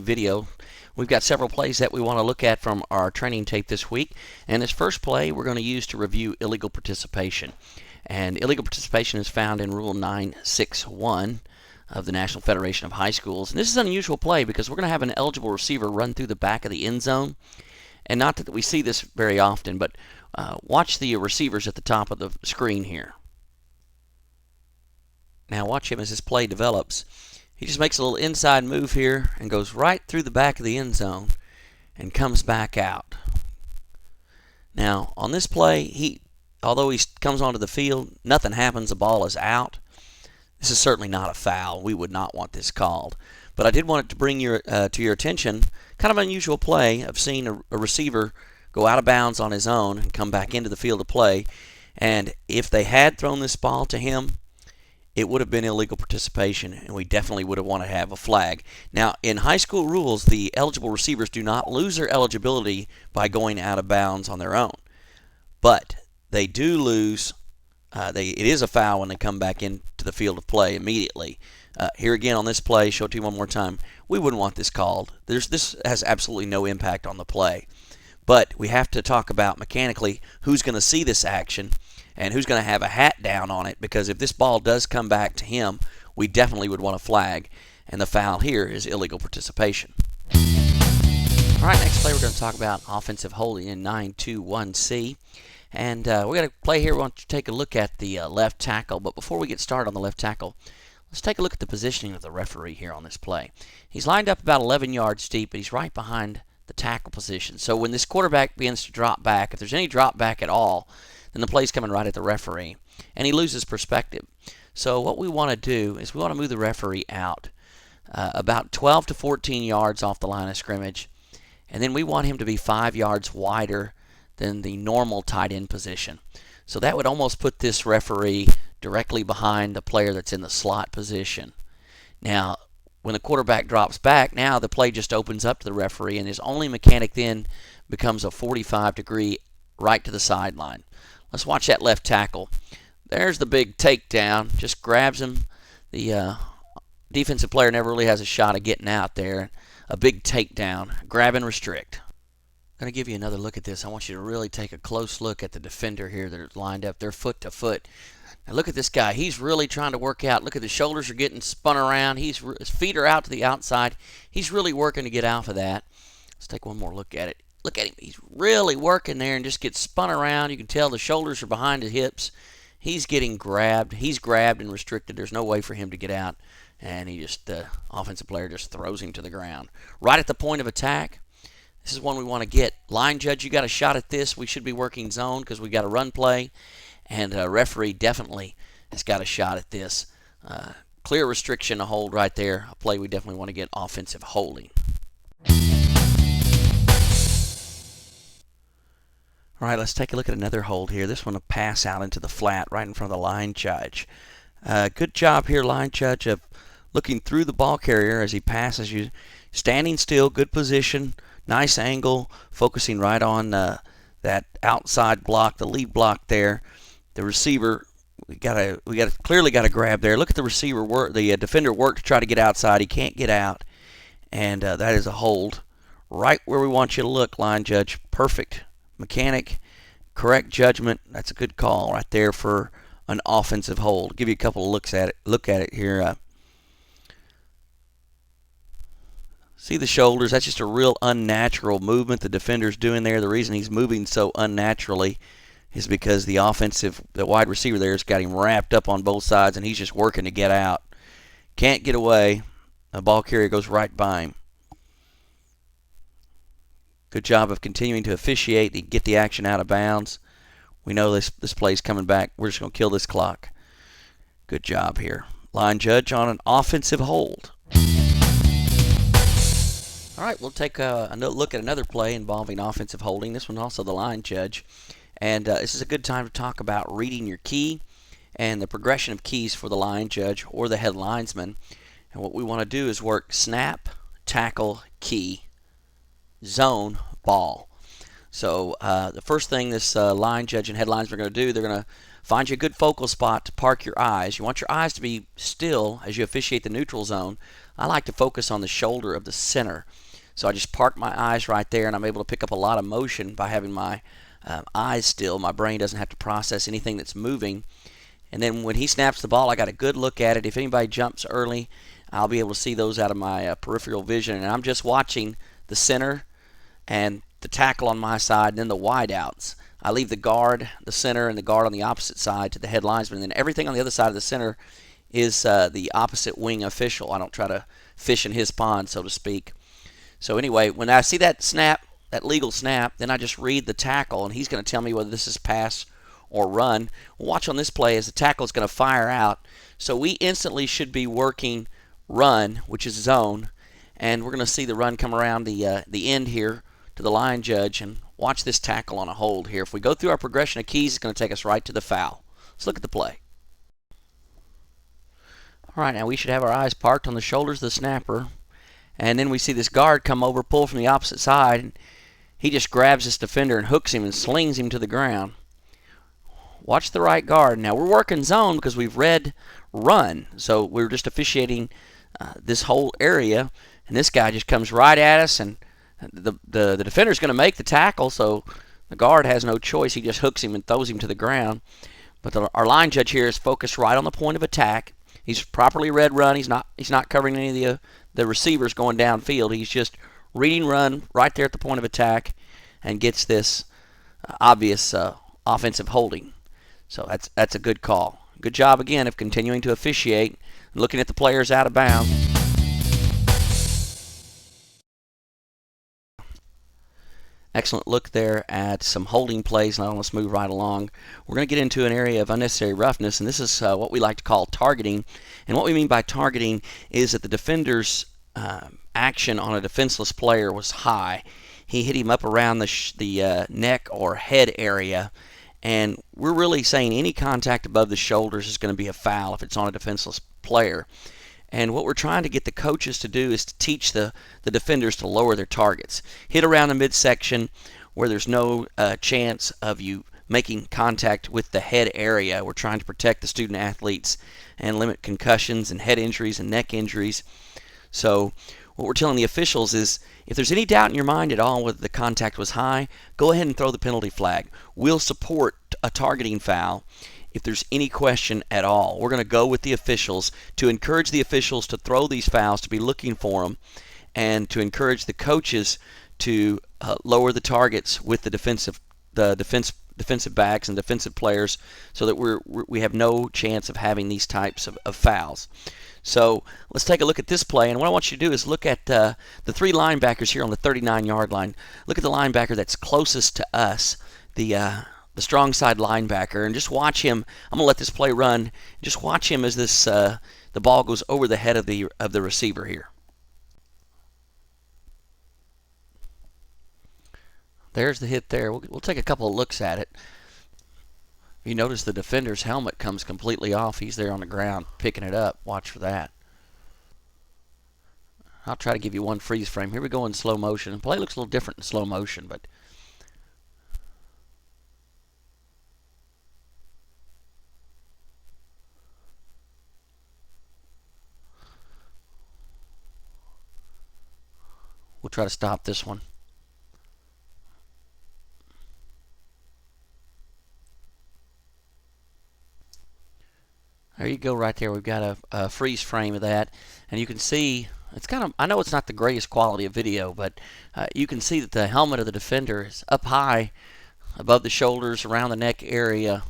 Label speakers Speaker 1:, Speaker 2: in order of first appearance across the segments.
Speaker 1: video. We've got several plays that we want to look at from our training tape this week. And this first play we're going to use to review illegal participation. And illegal participation is found in Rule 961 of the National Federation of High Schools. And this is an unusual play because we're going to have an eligible receiver run through the back of the end zone. And not that we see this very often, but watch the receivers at the top of the screen here. Now watch him as this play develops. He just makes a little inside move here and goes right through the back of the end zone and comes back out. Now on this play, although he comes onto the field, nothing happens. The ball is out. This is certainly not a foul. We would not want this called. But I did want it to bring to your attention kind of an unusual play of seeing a receiver go out of bounds on his own and come back into the field of play. And if they had thrown this ball to him, it would have been illegal participation, and we definitely would have wanted to have a flag. Now, in high school rules, the eligible receivers do not lose their eligibility by going out of bounds on their own. But they do lose. It is a foul when they come back into the field of play immediately. Here again on this play, show it to you one more time. We wouldn't want this called. This has absolutely no impact on the play. But we have to talk about mechanically who's going to see this action and who's going to have a hat down on it, because if this ball does come back to him, we definitely would want a flag, and the foul here is illegal participation. All right, next play we're going to talk about offensive holding in 921C. And we got a play here. We want to take a look at the left tackle. But before we get started on the left tackle, let's take a look at the positioning of the referee here on this play. He's lined up about 11 yards deep, but he's right behind the tackle position. So when this quarterback begins to drop back, if there's any drop back at all, then the play's coming right at the referee, and he loses perspective. So what we want to do is we want to move the referee out about 12 to 14 yards off the line of scrimmage, and then we want him to be 5 yards wider than the normal tight end position. So that would almost put this referee directly behind the player that's in the slot position. Now, when the quarterback drops back, now the play just opens up to the referee, and his only mechanic then becomes a 45-degree right to the sideline. Let's watch that left tackle. There's the big takedown. Just grabs him. The defensive player never really has a shot of getting out there. A big takedown. Grab and restrict. I'm going to give you another look at this. I want you to really take a close look at the defender here that are lined up. They're foot to foot. Now look at this guy. He's really trying to work out. Look at the shoulders are getting spun around. His feet are out to the outside. He's really working to get out of that. Let's take one more look at it. Look at him. He's really working there and just gets spun around. You can tell the shoulders are behind his hips. He's getting grabbed. He's grabbed and restricted. There's no way for him to get out. And the offensive player just throws him to the ground. Right at the point of attack. This is one we want to get. Line judge, you got a shot at this. We should be working zone because we got a run play. And referee definitely has got a shot at this. Clear restriction, a hold right there. A play we definitely want to get offensive holding. All right, let's take a look at another hold here. This one, a pass out into the flat right in front of the line judge. Good job here, line judge, of looking through the ball carrier as he passes you. Standing still, good position, nice angle, focusing right on that outside block, the lead block there. The receiver, we clearly got to grab there. Look at the receiver work, the defender work to try to get outside. He can't get out, and that is a hold right where we want you to look, line judge. Perfect mechanic, correct judgment. That's a good call right there for an offensive hold. I'll give you a couple of looks at it. Look at it here. See the shoulders? That's just a real unnatural movement the defender's doing there. The reason he's moving so unnaturally is because the wide receiver there has got him wrapped up on both sides, and he's just working to get out. Can't get away. The ball carrier goes right by him. Good job of continuing to officiate to get the action out of bounds. We know this play's coming back. We're just going to kill this clock. Good job here. Line judge on an offensive hold. All right, we'll take a look at another play involving offensive holding. This one also the line judge. And this is a good time to talk about reading your key and the progression of keys for the line judge or the head linesman. And what we want to do is work snap, tackle, key, zone, ball. So the first thing this line judge and head linesman are going to do, they're going to find you a good focal spot to park your eyes. You want your eyes to be still as you officiate the neutral zone. I like to focus on the shoulder of the center. So I just park my eyes right there, and I'm able to pick up a lot of motion by having my eyes still. My brain doesn't have to process anything that's moving. And then when he snaps the ball, I got a good look at it. If anybody jumps early, I'll be able to see those out of my peripheral vision. And I'm just watching the center and the tackle on my side, and then the wideouts. I leave the guard, the center, and the guard on the opposite side to the head linesman. And then everything on the other side of the center is the opposite wing official. I don't try to fish in his pond, so to speak. So anyway, when I see that snap, that legal snap, then I just read the tackle, and he's going to tell me whether this is pass or run. Watch on this play as the tackle is going to fire out. So we instantly should be working run, which is zone, and we're going to see the run come around the end here to the line judge, and watch this tackle on a hold here. If we go through our progression of keys, it's going to take us right to the foul. Let's look at the play. All right, now we should have our eyes parked on the shoulders of the snapper, and then we see this guard come over, pull from the opposite side, and he just grabs this defender and hooks him and slings him to the ground. Watch the right guard. Now we're working zone because we've read run, so we're just officiating this whole area, and this guy just comes right at us, and the defender's going to make the tackle, so the guard has no choice. He just hooks him and throws him to the ground. But our line judge here is focused right on the point of attack. He's properly read run. He's not covering any of the receivers going downfield. He's just reading run right there at the point of attack, and gets this obvious offensive holding. So that's a good call. Good job again of continuing to officiate and looking at the players out of bounds. Excellent look there at some holding plays. Now let's move right along. We're going to get into an area of unnecessary roughness, and this is what we like to call targeting. And what we mean by targeting is that the defender's action on a defenseless player was high. He hit him up around the neck or head area, and we're really saying any contact above the shoulders is going to be a foul if it's on a defenseless player. And what we're trying to get the coaches to do is to teach the defenders to lower their targets. Hit around the midsection where there's no chance of you making contact with the head area. We're trying to protect the student athletes and limit concussions and head injuries and neck injuries. So what we're telling the officials is, if there's any doubt in your mind at all whether the contact was high, go ahead and throw the penalty flag. We'll support a targeting foul if there's any question at all. We're going to go with the officials to encourage the officials to throw these fouls, to be looking for them, and to encourage the coaches to lower the targets with the defensive backs and defensive players, so that we have no chance of having these types of fouls. So let's take a look at this play, and what I want you to do is look at the three linebackers here on the 39-yard line. Look at the linebacker that's closest to us, the strong side linebacker, and just watch him. I'm going to let this play run. Just watch him as this the ball goes over the head of the receiver here. There's the hit there. We'll take a couple of looks at it. You notice the defender's helmet comes completely off. He's there on the ground picking it up. Watch for that. I'll try to give you one freeze frame. Here we go in slow motion. The play looks a little different in slow motion, but we'll try to stop this one. There you go right there. We've got a freeze frame of that, and you can see it's kind of, I know it's not the greatest quality of video, but you can see that the helmet of the defender is up high above the shoulders, around the neck area.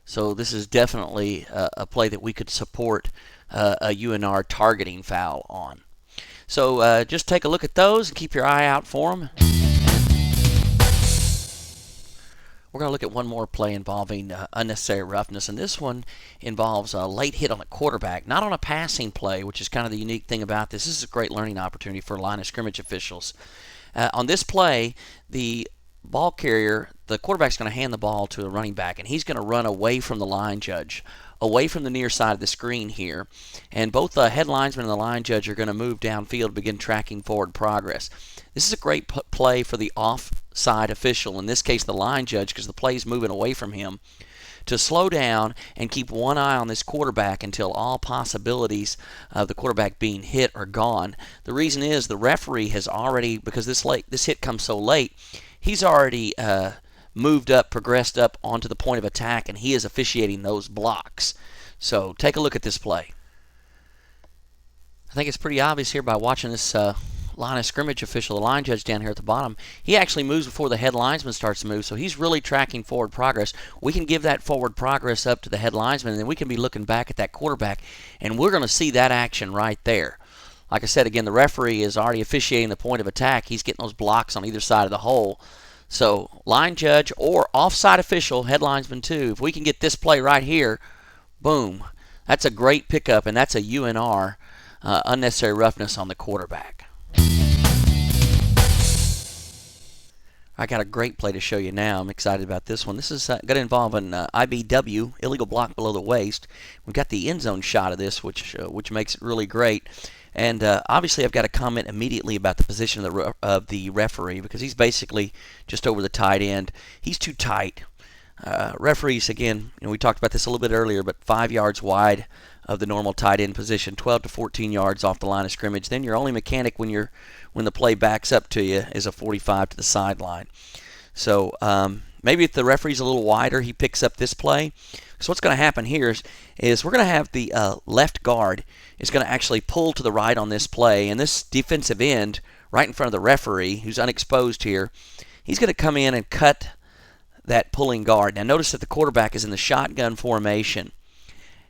Speaker 1: So this is definitely a play that we could support a UNR targeting foul on. So just take a look at those and keep your eye out for them. We're going to look at one more play involving unnecessary roughness, and this one involves a late hit on a quarterback, not on a passing play, which is kind of the unique thing about this. This is a great learning opportunity for line of scrimmage officials. On this play, the ball carrier, the quarterback's going to hand the ball to a running back, and he's going to run away from the line judge, away from the near side of the screen here. And both the head linesman and the line judge are going to move downfield, begin tracking forward progress. This is a great play for the off offside official, in this case the line judge, because the play's moving away from him, to slow down and keep one eye on this quarterback until all possibilities of the quarterback being hit are gone. The reason is the referee has already, because this hit comes so late, he's already moved up, progressed up onto the point of attack, and he is officiating those blocks. So take a look at this play. I think it's pretty obvious here by watching this line of scrimmage official, the line judge down here at the bottom. He actually moves before the head linesman starts to move, so he's really tracking forward progress. We can give that forward progress up to the head linesman, and then we can be looking back at that quarterback, and we're going to see that action right there. Like I said, again, the referee is already officiating the point of attack. He's getting those blocks on either side of the hole. So line judge or offside official, head linesman too, if we can get this play right here, boom, that's a great pickup, and that's a UNR, unnecessary roughness on the quarterback. I got a great play to show you now. I'm excited about this one. This is going to involve an IBW, illegal block below the waist. We've got the end zone shot of this, which makes it really great. And obviously I've got to comment immediately about the position of the referee, because he's basically just over the tight end. He's too tight. Referees, again, we talked about this a little bit earlier, but 5 yards wide of the normal tight end position, 12 to 14 yards off the line of scrimmage. Then your only mechanic when the play backs up to you is a 45 to the sideline. So maybe if the referee's a little wider, he picks up this play. So what's going to happen here is we're going to have the left guard is going to actually pull to the right on this play, and this defensive end right in front of the referee, who's unexposed here, he's going to come in and cut that pulling guard. Now notice that the quarterback is in the shotgun formation.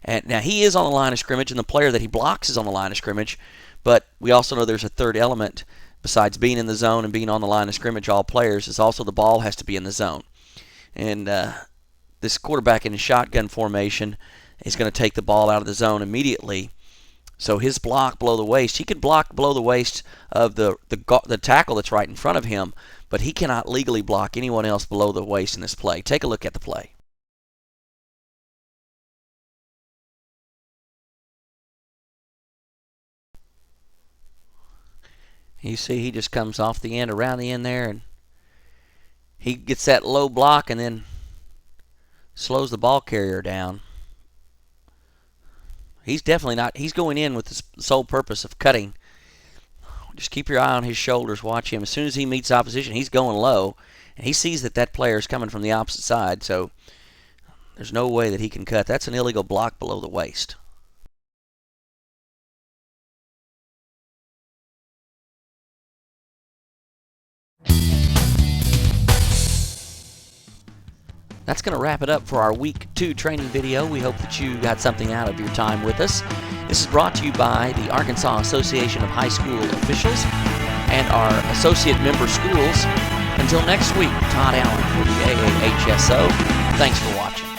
Speaker 1: And now he is on the line of scrimmage, and the player that he blocks is on the line of scrimmage, but we also know there's a third element besides being in the zone and being on the line of scrimmage, all players, is also the ball has to be in the zone. And this quarterback in shotgun formation is going to take the ball out of the zone immediately. So his block below the waist, he can block below the waist of the tackle that's right in front of him, but he cannot legally block anyone else below the waist in this play. Take a look at the play. You see he just comes off the end, around the end there, and he gets that low block and then slows the ball carrier down. He's definitely not, he's going in with the sole purpose of cutting. Just keep your eye on his shoulders, watch him. As soon as he meets opposition, he's going low, and he sees that player is coming from the opposite side, so there's no way that he can cut. That's an illegal block below the waist. That's going to wrap it up for our Week 2 training video. We hope that you got something out of your time with us. This is brought to you by the Arkansas Association of High School Officials and our associate member schools. Until next week, Todd Allen for the AAHSO. Thanks for watching.